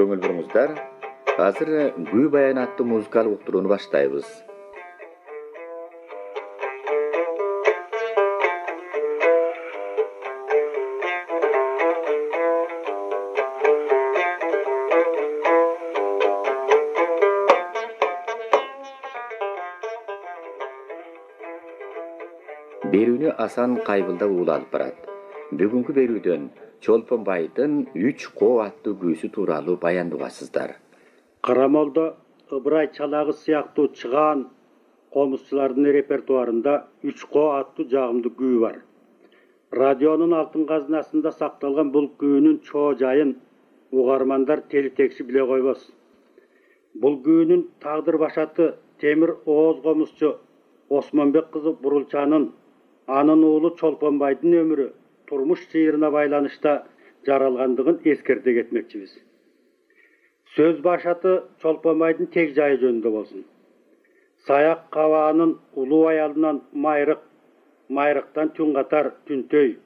Көңіл бұрыңыздар. Қазір Гүй баян атты музыкалық уктурууну баштайбыз. Берүүнү Асан Кайбылда ууланып барат. Бүгүнкү берүүдөн Чолпонбайдын 3 коо аттуу күйсү тууралуу баяндугасыздар. Карамолдо Ыбырай чалагы сыяктуу чыгаан комузчулардын репертуарында 3 коо аттуу жагымдуу күү бар. Радионун алтын казынасында сакталган бул күүнүн чоо жайын угармандар телитекши биле койбос. Бул күүнүн тагдыр башаты Темир Ооз комузчу Осмонбек кызы Бурулчанын анын уулу Чолпонбайдын өмүрү турмуш чыйырына байланышта жаралгандыгын эскерте кетмекчибиз. Сөз башаты Чолпонбайдын тег жайы жөнүндө болсун. Саяк кабаанын улуу аялынан Майрык, Майрыктан Түнгатар, Түнтөй,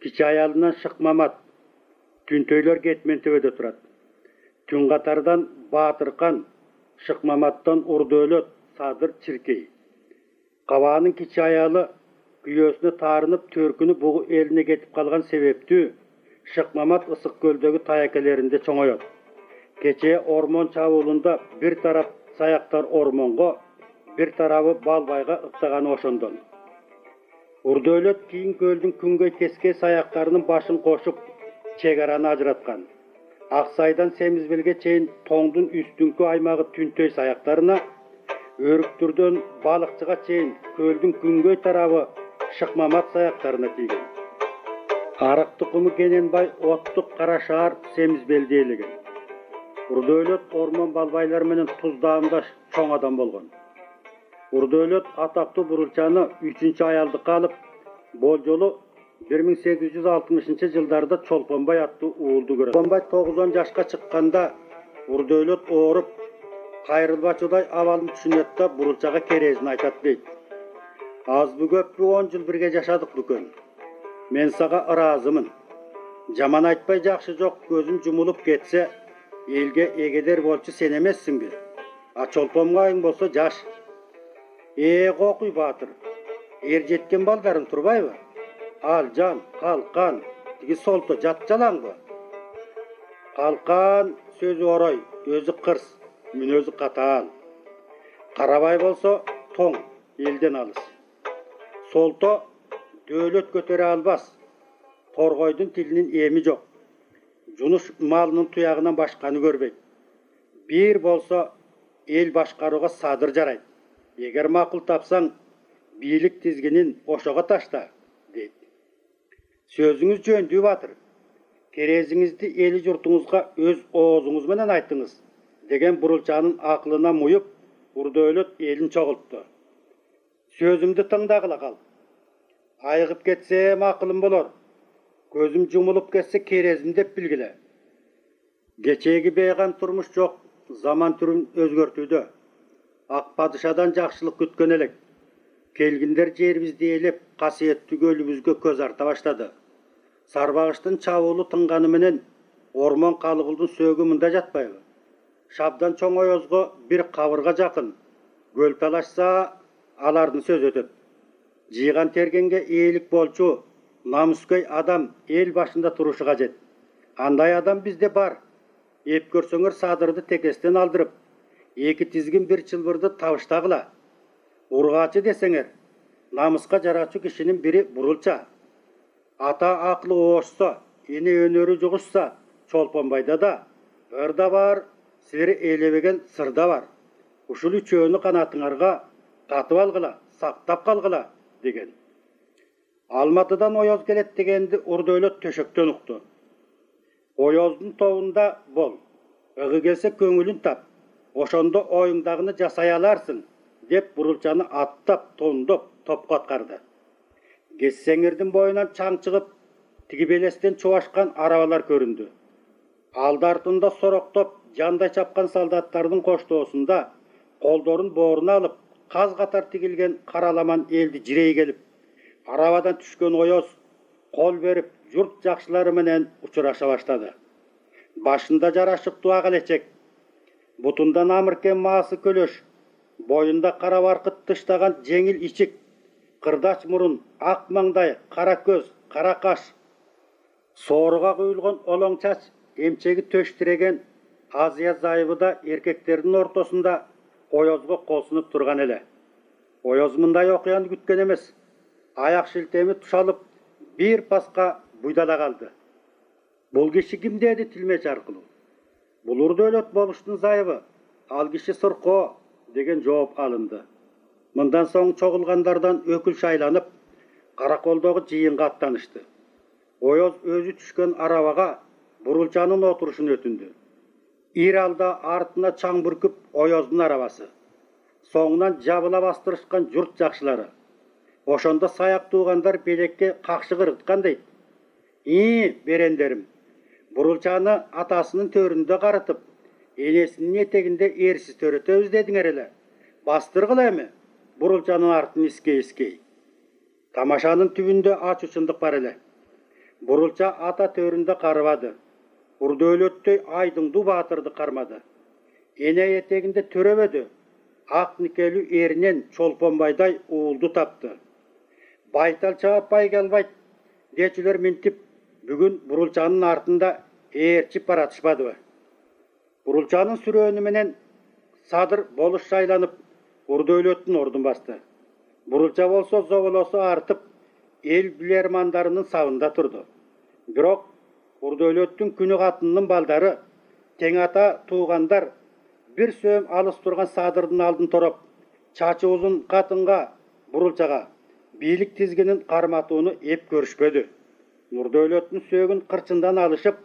кичи аялынан Шыкмамат, Түнтөйлөр кетмен төбөдө турат. Түнгатардан Баатыркан, Шыкмаматтан Урдөөлөт, Садыр, Чиркей. Кабаанын кичи аялы күйөөсүнө таарынып төркүнү бугу элине кетип калган себептүү Шыкмамат ысык көлдөгү таякелеринде чоңоет. Кече ормон чабуулунда бир тарап саяктар ормонго, бир тарабы Балбайга ыктаганы ошондон. Урдөөлөт кийин көлдүн күнгөй тескей саяктарынын башын кошуп чек араны ажыраткан. Аксайдан Семизбелге чейин тоңдун үстүңкү аймагы Түнтөй саяктарына, Өрүктүрдөн Балыкчыга чейин көлдүн күнгөй тарабы Шыкмамат саяктарына тийген. Арык тукуму Кененбай Оттук Карашаар Семизбелди ээлеген. Урдөөлөт ормон балбайлар менен Туз дагында чоң адам болгон. Урдөөлөт атактуу Бурулчаны 3-чү аялдыкка алып, болжолу 1860 жылдарда Чолпонбай аттуу уулду көрөт. Чолпонбай 9 жашка чыкканда Урдөөлөт ооруп, кайрылбачудай абалын түшүнөт да Бурулчага керезин айтат дейт. Азбы көппү 10 жыл бирге жашадык бүкөн. Мен сага ыраазымын. Жаман айтпай жакшы жок, көзүм жумулуп кетсе, элге эгедер болчу сен эмессиңби? А Чолпонбайың болсо жаш. Кокуй Баатыр. Эр жеткен балдарың турбайбы? Алжан, Калкан, тиги Солто жат жалаңбы? Калкан сөзү орой, өзү кырс, мүнөзү катаал. Карабай болсо тоң, элден алыс. Солто дөөлөт көтөрө албас. Торгойдун тилинин эми жок. Жунуш малынын туягынан башканы көрбөйт. Бир болсо эл башкарууга Садыр жарайт. Эгер макул тапсаң, бийлик тизгинин ошого ташта, дейт. Сөзүңүз жөндүү Батыр. Керезиңизди эли журтуңузга өз оозуңуз менен айттыңыз, деген Бурулчанын акылына муюп, Урдөөлөт элин чогултту. Сөзүмдү тыңдагыла кал. Айыгып кетсе макылым болор. Көзүм жумулуп кетсе керезим деп билгиле. Кечеги бейгам турмуш жок, заман түрүн өзгөртүүдө. Ак падышадан жакшылык күткөн элек. Келгиндер жерибизди ээлеп, касиеттүү көлүбүзгө көз арта баштады. Сарбагыштын чабуулу тынганы менен ормон калыгылдын сөөгү мында жатпайбы? Шабдан чоң оёзго бир кабырга жакын. Көл талашса, алардын сөзү өтөт. Жыйган тергенге ээлик болчу, намыскөй адам эл башында турушу кажет. Андай адам бизде бар. Эп көрсөңөр Садырды текестен алдырып, эки тизгин бир чылбырды табыштагыла. Ургачы десеңер, намыска жарачу кишинин бири Бурулча. Ата акылы оошсо, эне өнөрү жугушса, Чолпонбайда да ырда бар, силер элебеген сырда бар. Ушул үчөөнү канатыңарга катып алгыла, сактап калгыла, деген. Алматыдан оёз келет дегенди Урдөөлөт төшөктөн укту. Оёздун тобунда бол, ыгы келсе көңүлүн тап, ошондо оюңдагыны жасай аларсың, деп Бурулчаны аттап, тондоп, топко аткарды. Кессеңердин боюнан чаң чыгып, тиги белестен чубашкан арабалар көрүндү. Алды артында сороктоп, жандай чапкан солдаттардын коштоосунда колдорун бооруна алып, каз катар тигилген караламан элди жирей келип, арабадан түшкөн оёз кол берип, журт жакшылары менен учураша баштады. Başında jaraşık tuğa gelecek. Butunda namırken maası kölöş. Boyunda kara barkıt dıştagan jеңil içik. Kırdaç murun, ak mаңдай, kara göz, kara kaş. Soruğa kuyulgan olong çaç, emçegi töştiregen Aziya zayıbıda erkeklerinin ortasında oyozga kolsunup turgan ele. Oyoz mınдай okuyandı kütken emes. Ayak şiltemi tuşalıp bir paska buydala kaldı. Bul kişi kim dedi tilmeç arkılı. Bulurdu ölet boluştun zayıbı. Al kişi sırko degen жооп alındı. Mından soň çoğulganlardan ökül şaylanıp karakoldoğu jıyınga attanıştı. Oyoz özü düşkön arabaga Burulçanın oturuşunu ötündü. İralda artına çaң bürküp Oyozdun arabası. Soňundan jabıla bastırışkan jurt jakşylary. Oşonda sayak tuğanlar belekke kakşı kırıtkanday. Berenderim. Burulçanı atasının töründe karatıp, enesinin eteginde ersiz töretöbüz dediňer ele. Bastırgıla emi? Burulçanın artın iskey. Tamaşanın tübünde aç uçunduk bar ele. Burulça ata töründe karıvadı. Urdu ölöttöy aydın du batırdı karmadı. Ene eteginde töröbödü. Ak nikelü erinen Çolponbayday uğuldu taptı. Baytal çağap bay gelbayt. Deçiler mintip bugün Burulçanın artında eğerçip baratışmadı. Burulçanın süröөнü menen sadır boluş şaylanıp urdu ölöttün ordun bastı. Burulça bolsa zobolosu artıp el bilermandarının savında turdu. Birok urdu ölöttün günü katının baldары teң ata tuğandar bir sööm alыс turgan sadırdın aldın torop çaçı uzun katınga Burulçaga bilik tizginin karmatuunu ep görüşpödü. Urdu ölöttün söөгүн kırçından alışıp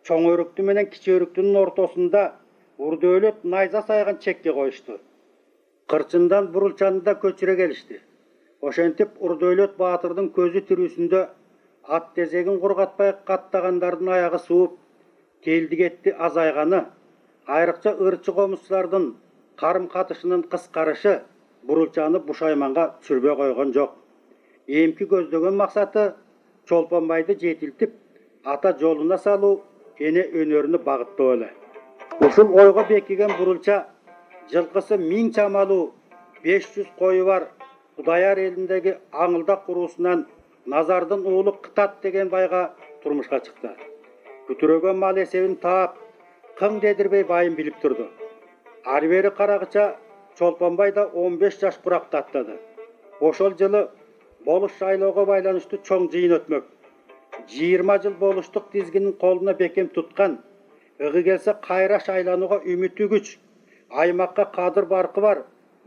çoң örüktü menen kiçi örüktünün ortasında urdu ölöt nayza saygan çekке koyuştu. Kırçından Burulçanı da köçüre gelişti. Oşentip urdu ölöt batırdın közü türüsünde at tezegin kurgatpay kattagandardın ayağı suup keldi getti azayganı, ayrıkça ırçı komuşlardın karım katışının kıskarışı Burulçanı buşaymanga sürbe koygan jok. Emki gözlögen maksatı Çolponbaydı jetiltip ata joluna saluu, ene önörünü bagıttı öyle. Uşul oyga bekigen Burulça жылкысы 1000 çamalu 500 koyu var Kudayar elindeki Aňyldak kurusundan Nazardın oğlu Kıtat degen bayga turmuşka çıktı. Kütürögen mal esebin taap, kıň dedirбей bayın bilip turdu. Arberi karagıça Çolponbay da 15 yaş kurakta atladı. Oşol жылы boluş şaylooga baylanıştı çoň jyýyn ötmök. 20 yıl boluştuk dizginin koluna bekem tutkan, ıgı gelse kayra şaylanuga ümiti güç, aymakka kadır barkı var,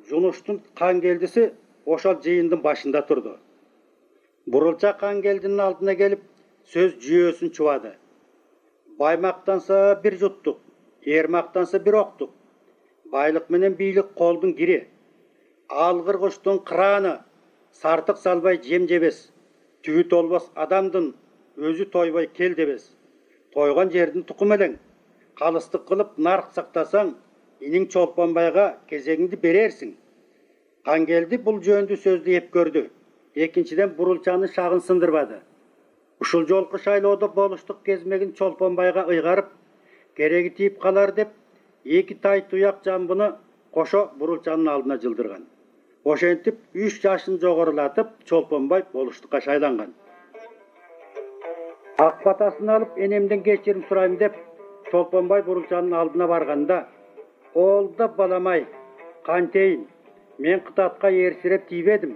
Junuştun kan geldisi oşol jyýyndın başında turdu. Burulça kan geldinin altına gelip söz jüýösün çuvadı. Baymaktansa bir juttuk, ermaktansa bir oktuk. Baylık menen biylik koldun giri. Algır kuştun kıranı, sartık salbay jem jebes. Tüyü tolbas adamdın, özü toybay kel debes. Toygan jerdin tukum eleň. Kalıstık kılıp nark saktasaň, iniň Çolponbayga kezegiňdi berersiň. Kan geldi bul jöndü sözdü hep gördü. Ekinçiden Burulçanı şagın sındırbadı. Uşul jolky şaylooda boluştuk gezmegin Çolponbayga ıygarıp, keregi tiyip kalar dep, eki tay tuyak jambını koşo Burulçanın aldına jıldırgan. Oşentip 3 yaşını jogorulatıp Çolponbay boluştukka şaylangan. Ak batasını alıp enemden geçirim surayım dep, Çolponbay Burulçanın aldına barganda, "Olda balamay, kanteyin, men Kıtatka ersirep tiybedim,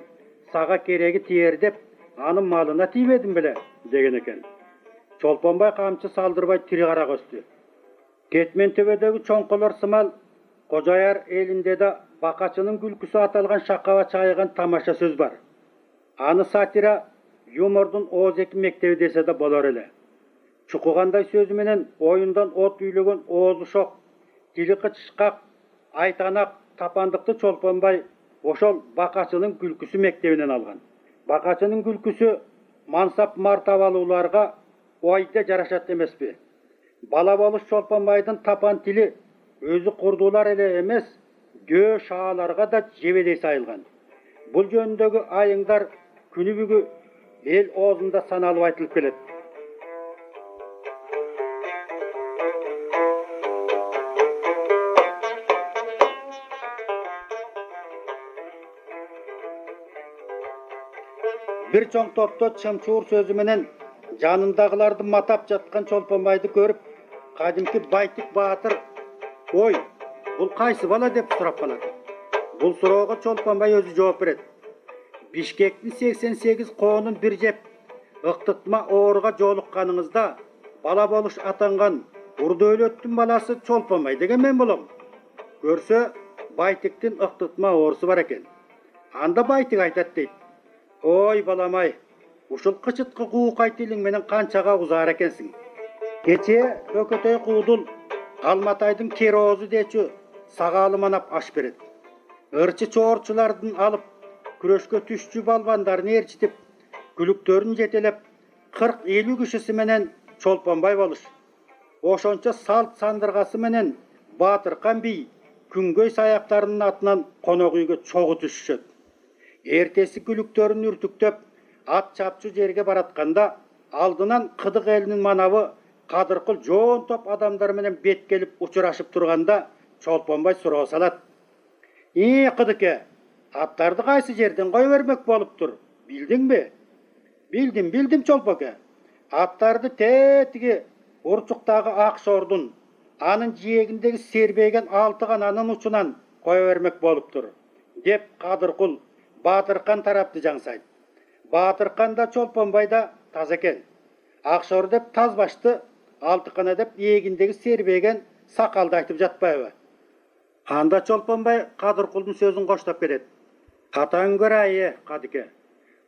saga keregi tiyer dep, anın malına tiybedim bile" degen eken. Çolponbay kamçı saldırбай tiri kara köstü. Ketmen töbedegi çoňkolar symal Kojayar elinde de Bakaçının gülküsü atalgan şakava çayıgan tamaşa söz var. Anı satira yumordun Oğuzeki mektebi dese de bolar ele. Çukuganday sözü menen oyundan ot üylögen oğuzu şok, dili kıçışkak, aytanak, tapandıkты Çolponbay oşol Bakaçının gülküsü mektebinden algan. Bakaçının gülküsü mansap martabalılarga oyda jaraşat emespi. Bala boluş Çolponbaydın tapan tili özü kurdular ele emes, dö şağalarga da jebedey sayılgan. Bul jönündögi ayıngдар күnü бүгü el oğuzunda sanalıp aytılıp kelet. Bir çoң topto çımçuğur sözü menen janındagыларды matap жаткан Çolponбайды көрүп, кадимки Байтик Баатыр, "Ой, бул кайсы бала?" деп сурап калат. Бул суроого Çolponбай өзү жооп берет. Бишкектин 88 коонун бир жеп ыктытма ооруга жолукканыңызда бала болуш атанган Урдөөлөттүн баласы Çolponбай деген мен болом. Көрсө Байтиктин ыктытма оорусу бар экен. Анда Байтик айтат дейт. Ой баламай, ушул кычыткы куукай тилиң менен канчага узар экенсиң. Кече Көкөтөй куудул Алматайдын Кероозу дечү сагаалы манап аш берет. Ырчы чоорчулардын алып күрөшкө түшчү балбандарын ээрчитип, күлүктөрүн жетелеп 40-50 кишиси менен Çolponбай болуш. Ошончо салт сандыргасы менен Батыркан бий күнгөй саяктарынын атынан конок үйгө чогуу түшүшөт. Эртеси күлүктөрүн үртүктөп, ат чапчу жерге баратканда алдынан Кыдык элинин манабы Кадыркул жоон топ адамдар менен бет келип учурашып турганда Çolponбай суроо салат. Кыдыке, аттарды кайсы жерден кое бермек болуптур? Билдиңби? Билдим Çolpoke. Аттарды тетиги Урчуктагы Акшордун, анын жиегиндеги сербейген 6 кананын учунан кое бермек болуптур, деп Кадыркул Батыркан тарапты жаңсайт. Батыркан да Çolponбай да таз экен. Акшор деп таз башты, 6 кана деп эгиндеги сербейген сакалды айтып жатпайбы? Анда Çolponбай Кадыркулдун сөзүн коштоп берет. Катаң көр айы, Кадыке.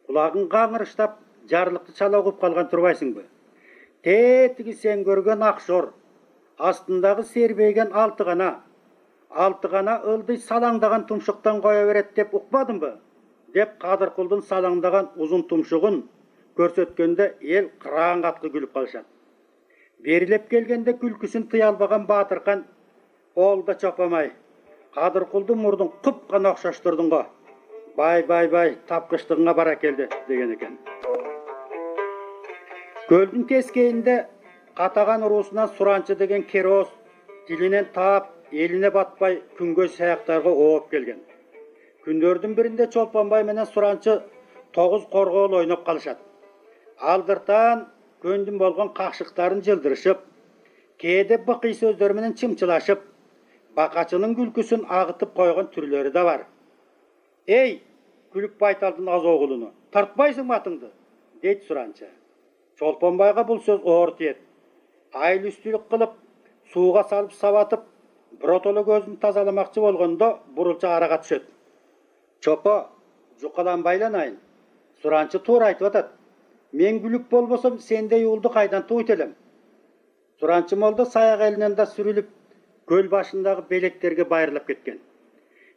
Кулагың каңырыштап, жарлыкты чала угуп калган турбайсыңбы? Тетиги сен көргөн Акшор, астындагы сербейген 6 кана ылдый салаңдаган тумшуктан кое берет деп укпадыңбы? Деп Кадыркулдун салаңдаган узун тумшугун көрсөткөндө эл кыраан каткы күлүп калышат. Берилеп келгенде күлкүсүн тыя албаган Батыркан, "Олда чопомай, Кадыркулдун мурдун кыпкана окшоштурдуң го. Бай, тапкычтыгыңа бара келди" деген экен. Көлдүн тескейинде катаган уруусунан Суранчы деген Кероос тилинен таап, элине батпай күнгөй саяктарга ооп келген. Күндөрдүн биринде Çolponбай менен Суранчы 9 коргоол ойноп калышат. Алдыртан көндүн болгон какшыктарын жылдырышып, кээде быкый сөздөр менен чымчылашып, бакачынын күлкүсүн агытып койгон түрлөрү да бар. "Эй, күлүп Байталдын аз оğulunu, тартпайсыңбы атыңды?" дейт Суранчы. Çolponbayга бул сөз оор тиет. Айыл үстүлүк кылып, сууга салып сабатып, бротоло көзүн тазаламакчы болгондо бурулча арага түшөт. "Чопо, жукаланбайланайын. Суранчы туура айтып атат. Мен күлүк болбосом, сендей уулду кайдан туйт элем?" Суранчы молдо саяк элинен да сүрүлүп, көл башындагы белектерге байрылып кеткен.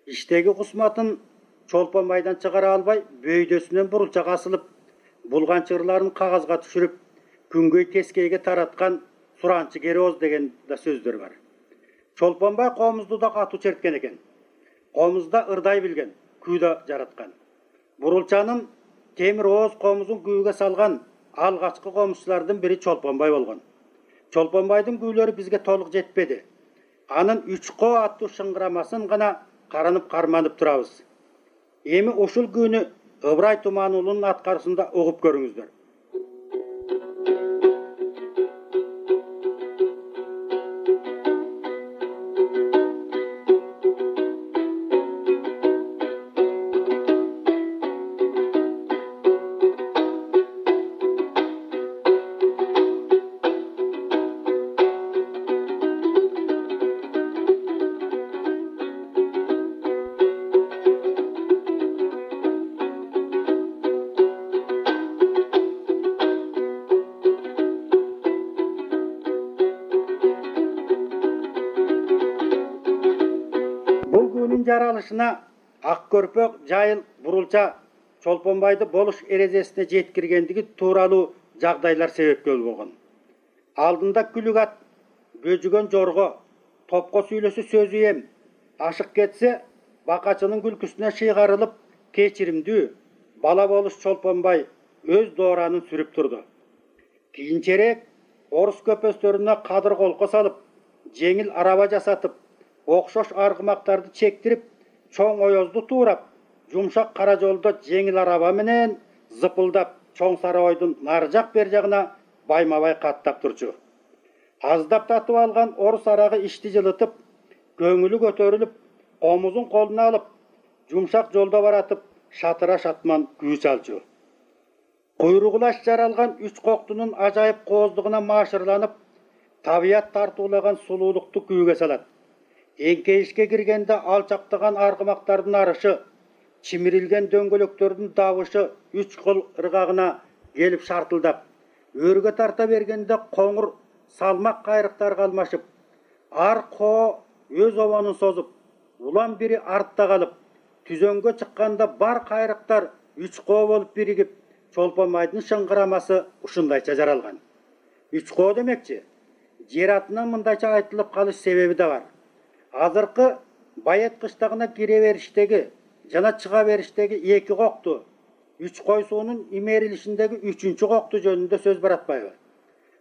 Иштеги кусматын Çolponbayдан чыгара албай, бөйдөсүнөн бурулчага асылып, булганчырларын кагазга түшүрүп, күнгөй тескейге тараткан Суранчы Кероос деген да сөздөр бар. Çolponбай комузду да катуу черткен экен. Комузда ырдай билген, күү да жараткан. Бурулчанын темир ооз комузун күүгө салган алгачкы комузчулардын бири Çolponбай болгон. Çolponбайдын күүлөрү бизге толук жетпеди. Анын 3 коо аттуу шыңгырамасын гана каранып карманып турабыз. Эми ушул күнү Ыбырай Тумануулунун аткарышында угуп көрүңүздөр. Жаралышына Аккөрпөк жайыл бурулча Çolponбайды болуш эрежесине жеткиргендиги тууралуу жагдайлар себепкөл болгон. Алдында күлүк ат, бөжүгөн жорго, топко сүйлөсү сөзү эм, ашык кетсе бакачынын күлкүсүнө шыйгарылып, кечиримдүү бала болуш Çolponбай өз дооранын сүрүп турду. Кийинчерээк орус көпөстөрүнө кадыр колко салып, жеңил араба жасатып, окшош аргымактарды чектирип, чоң оёзду туурап, жумшак кара жолдо жеңил араба менен зыпылдап чоң сарайдын нары жақ бер жағына байма-бай қаттап тұрчу. Аздап татып алған орыс арағы ішті жылытып, көңілі көтеріліп, қомызын қолына алып, жұмшақ жолда баратып, шатыра шатман күй салчу. Құйрығылаш жаралған үш қоқтының ажайып қоздығына машырланып, табият тартулаған сұлулықты күйге салады. Еңкейішке кіргенде алчақтаған арғымақтардың арышы, чимирилген дөңгөлектердің давышы үш қол ырғағына келіп шартылдап, өрге тарта бергенде қоңыр салмақ қайрықтар қалмашып, ар қо өз обанын созып, улан бири артта қалып, түзөнге шыққанда бар қайрықтар үч қо болып бірігіп, Чолпон-байдың шыңғырамасы ұшындайша жаралған. Үч қо демекші, жер атынан мындайша айтылып қалыш себебі де бар. Азырқы байет қыштағына кире беріштегі, жана чыға беріштегі екі қоқты, үч қой суының имерілішіндегі үшінші қоқты жөнінде сөз баратпайбы.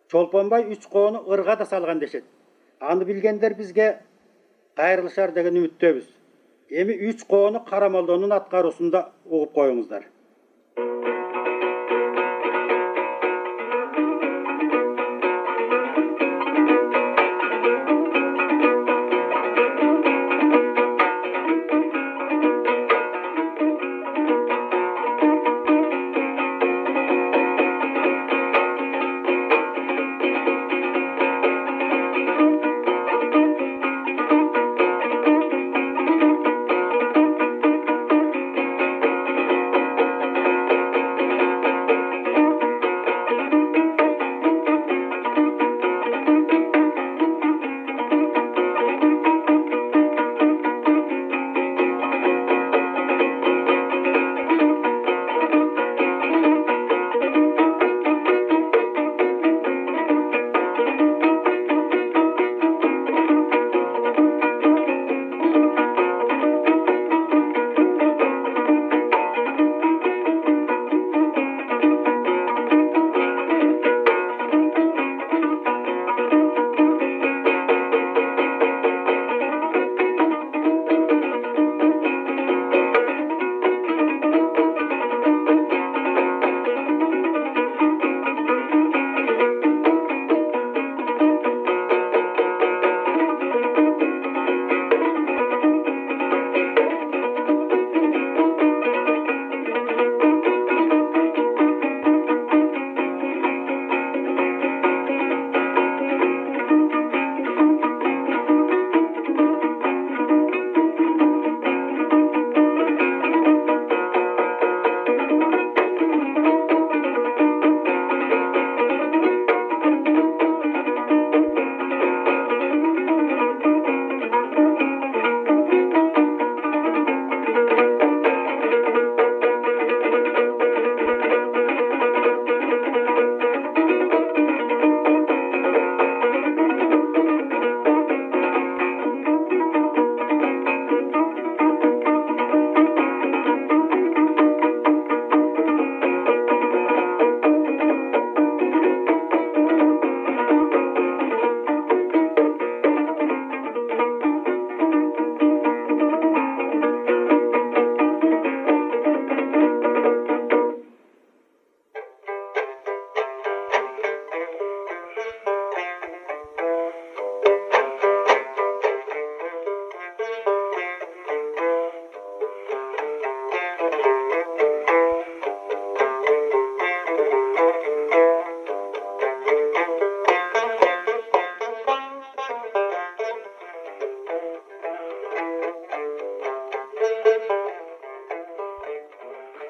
Чолпон-бай үч қоны ырға да салған дешет. Аны білгендер бізге қайрылышар деген үміттебіз. Эми үч қоны Карамолдонун атқарусында угуп коюңуздар.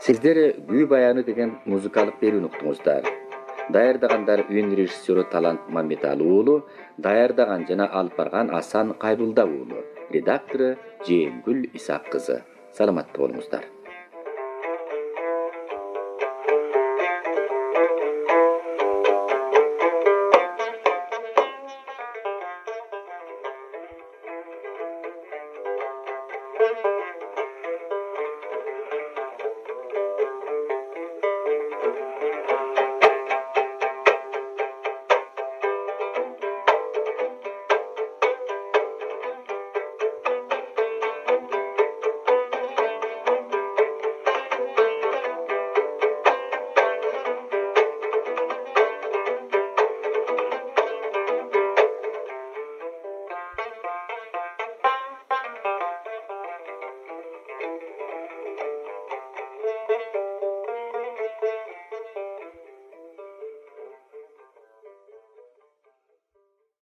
Сиздер күй баяны деген музыкалык берүүнү уктуңуздар. Даярдагандар үн режиссеру Талант Мамбеталы уулу, даярдаган жана алып барган Асан Кайбылда уулу, редактору Жээмгүл Исак кызы. Саламатта болуңуздар.